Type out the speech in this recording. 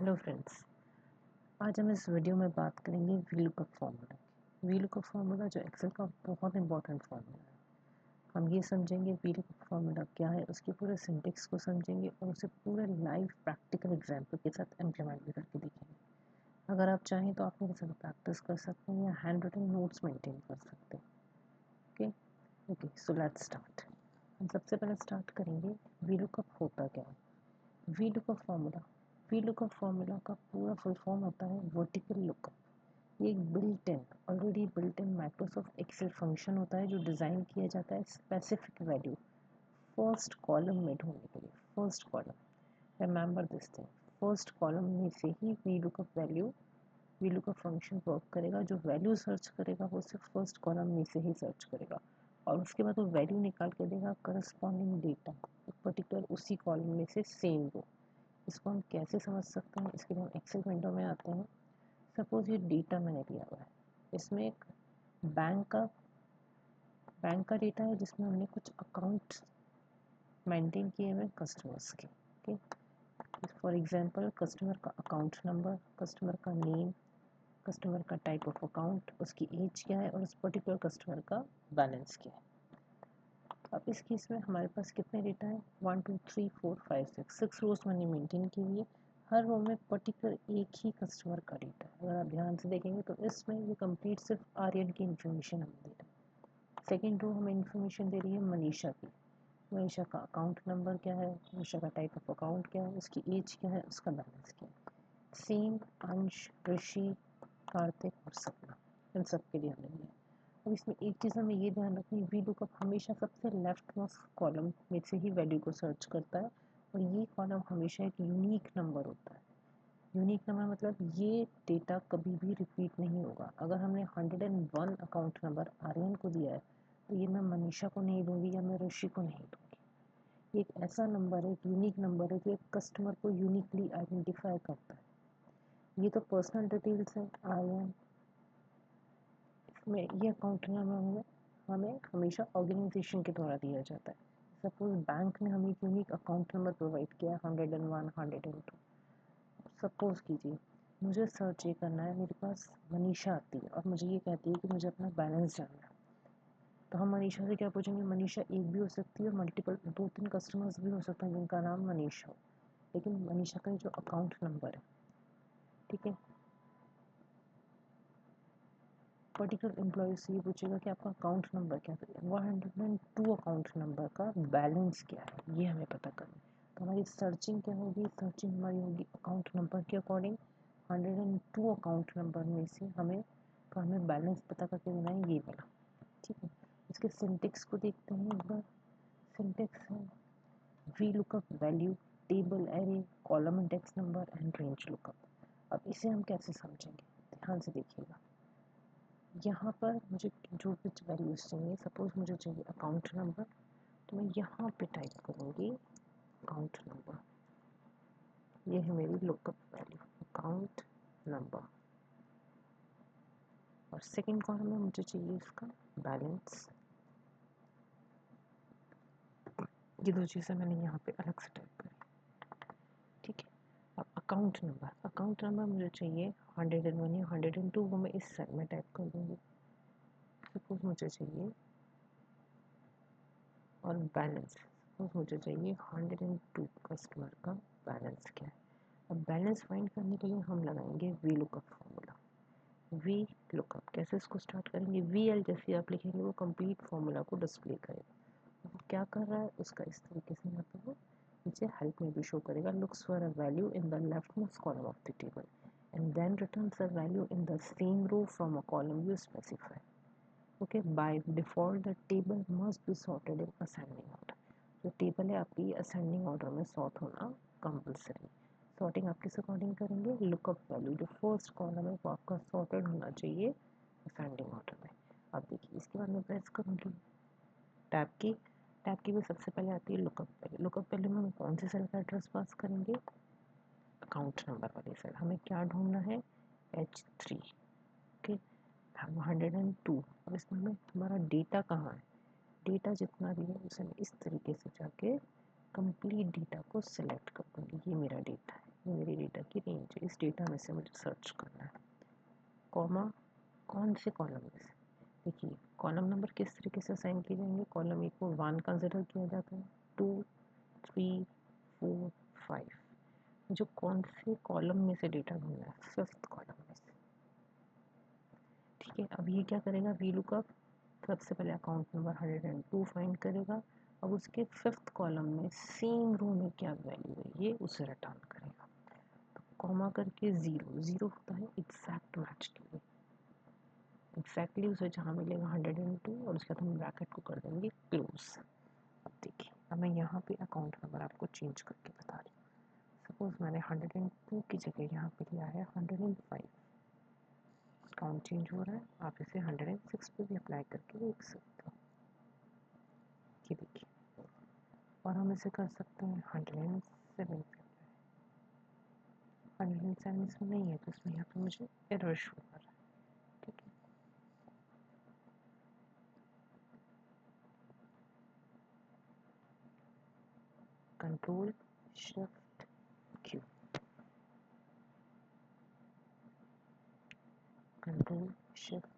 Hello friends, आज हम इस वीडियो में बात करेंगे वीलुकअप फार्मूला की। वीलुकअप फार्मूला जो एक्सेल का बहुत इंपॉर्टेंट फार्मूला है। हम ये समझेंगे वीलुकअप फार्मूला क्या है, उसके पूरे सिंटेक्स को समझेंगे और उसे पूरे लाइव प्रैक्टिकल एग्जाम्पल के साथ इम्प्लीमेंट भी करके देखेंगे। अगर आप चाहें तो आप मेरे साथ प्रैक्टिस कर सकते हैं या हैंड रिटन नोट्स मेंटेन कर सकते हैं। Okay so let's start. हम सबसे पहले स्टार्ट करेंगे वीलुकअप होता क्या है। वीलुकअप फार्मूला का पूरा फुल फॉर्म होता है वर्टिकल लुकअप। ये एक already built in Microsoft Excel function होता है जो डिज़ाइन किया जाता है स्पेसिफिक वैल्यू फर्स्ट कॉलम में ढूंढने के लिए। First column, remember this thing, first column में से ही वीलुकअप फंक्शन वर्क करेगा। जो वैल्यू सर्च करेगा वो सिर्फ फर्स्ट कॉलम में से ही सर्च करेगा और उसके बाद वो वैल्यू निकाल के देगा करस्पॉन्डिंग डेटा पर्टिकुलर उसी कॉलम में से सेम रो। इसको हम कैसे समझ सकते हैं, इसके लिए हम एक्सेल विंडो में आते हैं। सपोज ये डेटा मैंने लिया हुआ है, इसमें एक बैंक का डेटा है जिसमें हमने कुछ अकाउंट मेंटेन किए हुए कस्टमर्स के। ओके, फॉर एग्जांपल कस्टमर का अकाउंट नंबर, कस्टमर का नेम, कस्टमर का टाइप ऑफ अकाउंट, उसकी एज क्या है और उस पर्टिकुलर कस्टमर का बैलेंस क्या है। अब इस केस में हमारे पास कितने डेटा है, 1 2 3 4 5 6 रोज मैंने मेंटेन की हुई है। हर रो में पर्टिकुलर एक ही कस्टमर का डेटा है। अगर आप ध्यान से देखेंगे तो इसमें ये कंप्लीट सिर्फ आर्यन की इन्फॉर्मेशन हमें दे रहा है। सेकेंड रो हमें इन्फॉर्मेशन दे रही है मनीषा की। मनीषा का अकाउंट नंबर क्या है, मनीषा का टाइप ऑफ अकाउंट क्या है, उसकी एज क्या है, उसका बैलेंस क्या है। सेम अंश, ऋषि, कार्तिक और सपना, इन सब के लिए हमें दिया है। अब इसमें एक चीज़ हमें ये ध्यान रखनी है, वीलुकअप हमेशा सबसे लेफ्ट मोस्ट कॉलम में से ही वैल्यू को सर्च करता है और ये कॉलम हमेशा एक यूनिक नंबर होता है। यूनिक नंबर मतलब ये डेटा कभी भी रिपीट नहीं होगा। अगर हमने 101 अकाउंट नंबर आर्यन को दिया है तो ये मैं मनीषा को नहीं दूंगी या मैं ऋषि को नहीं दूंगी। ये एक ऐसा नंबर है, एक यूनिक नंबर है जो एक कस्टमर को यूनिकली आइडेंटिफाई करता है। ये तो पर्सनल डिटेल्स है आर्यन में। ये अकाउंट नंबर हमें हमेशा ऑर्गेनाइजेशन के द्वारा दिया जाता है। सपोज बैंक ने हमें एक यूनिक अकाउंट नंबर प्रोवाइड किया 101 102। सपोज कीजिए मुझे सर्च ये करना है, मेरे पास मनीषा आती है और मुझे ये कहती है कि मुझे अपना बैलेंस जानना है। तो हम मनीषा से क्या पूछेंगे, मनीषा एक भी हो सकती है और मल्टीपल 2-3 कस्टमर्स भी हो सकते हैं जिनका नाम मनीषा हो, लेकिन मनीषा का जो अकाउंट नंबर है, ठीक है, पर्टिकुलर एम्प्लॉय से ये पूछेगा कि आपका अकाउंट नंबर क्या है। 102 अकाउंट नंबर का बैलेंस क्या है ये हमें पता करना है। तो हमारी सर्चिंग क्या होगी, सर्चिंग हमारी होगी अकाउंट नंबर के अकॉर्डिंग। 102 अकाउंट नंबर में से हमें बैलेंस पता करके देना है ये वाला। ठीक है, इसके सिंटेक्स को देखते हैं एक बार। सिंटेक्स है V lookup value, table array, column index number and range lookup. अब इसे हम कैसे समझेंगे, ध्यान से देखिएगा। यहाँ पर मुझे जो कुछ वैल्यूज चाहिए, सपोज मुझे चाहिए अकाउंट नंबर, तो मैं यहाँ पे टाइप करूँगी अकाउंट नंबर। ये है मेरी लुकअप वैल्यू अकाउंट नंबर। और सेकंड कॉलम में मुझे चाहिए इसका बैलेंस। ये दो चीज़ें मैंने यहाँ पे अलग से टाइप करी। ठीक है, अब अकाउंट नंबर मुझे चाहिए 101 या 102, वो मैं इस सेल में टाइप कर दूँगी। सपोज मुझे चाहिए और बैलेंस, सपोज मुझे चाहिए 102 कस्टमर का बैलेंस क्या है। अब बैलेंस फाइंड करने के लिए हम लगाएंगे V lookup formula. V lookup कैसे इसको स्टार्ट करेंगे, वी एल जैसे आप लिखेंगे वो कंप्लीट फार्मूला को डिस्प्ले करेगा। वो क्या कर रहा है उसका इस तरीके से यहाँ पे वो नीचे हेल्प में भी शो करेगा, looks for a value in the left most column of the table and then returns a value in the same row from a column you specify. Okay, by default the table must be sorted in ascending order. जो table है आपकी ascending order में sort होना compulsory. Sorting आप किस according करेंगे, lookup value जो first column है वो आपका सॉर्टेड होना चाहिए असेंडिंग ऑर्डर में। अब देखिए इसके बाद मैं प्रेस करूँगी टैब की भी सबसे पहले आती है लुकअप वैल्यू। लुकअप वैल्यू में हम कौन से सेल का एड्रेस पास करेंगे, अकाउंट नंबर वाली सेल। हमें क्या ढूंढना है, H3। ओके, 102। अब इसमें हमें हमारा डेटा कहाँ है, डेटा जितना भी है उसे मैं इस तरीके से जाके कंप्लीट डेटा को सिलेक्ट कर दूँगी। ये मेरा डेटा है, ये मेरी डेटा की रेंज है, इस डेटा में से मुझे सर्च करना है। कॉमा कौन से कॉलम में से? देखिए कॉलम नंबर किस तरीके से असाइन किए जाएंगे। कॉलम ए को 1 कंसिडर किया जाता है, 2, 3, 4, 5। मुझे कौन से कॉलम में से डेटा ढूंढना है? 5th कॉलम में से। ठीक है, अब ये क्या करेगा, वी लुकअप सबसे पहले अकाउंट नंबर 102 फाइंड करेगा। अब उसके 5th कॉलम में सेम रो में क्या वैल्यू है ये उसे रिटर्न करेगा। तो कॉमा करके 0 0 होता है एग्जैक्ट मैच के लिए, एग्जैक्टली उसे जहाँ मिलेगा 102 और उसके बाद हम ब्रैकेट को कर देंगे क्लोज। अब देखिए, अब मैं यहाँ पे अकाउंट नंबर आपको चेंज करके बता रही हूँ। सपोज मैंने 102 की जगह यहाँ पे लिया है 105। काउंट चेंज हो रहा है, आप इसे 106 पे भी अप्लाई करके देख सकते हो। ये देखिए, और हम इसे कर सकते हैं 107 पे। 107 इसमें नहीं है तो इसमें यहाँ पे मुझे एरर शो कर रहा है। ठीक है, control shift Q, control shift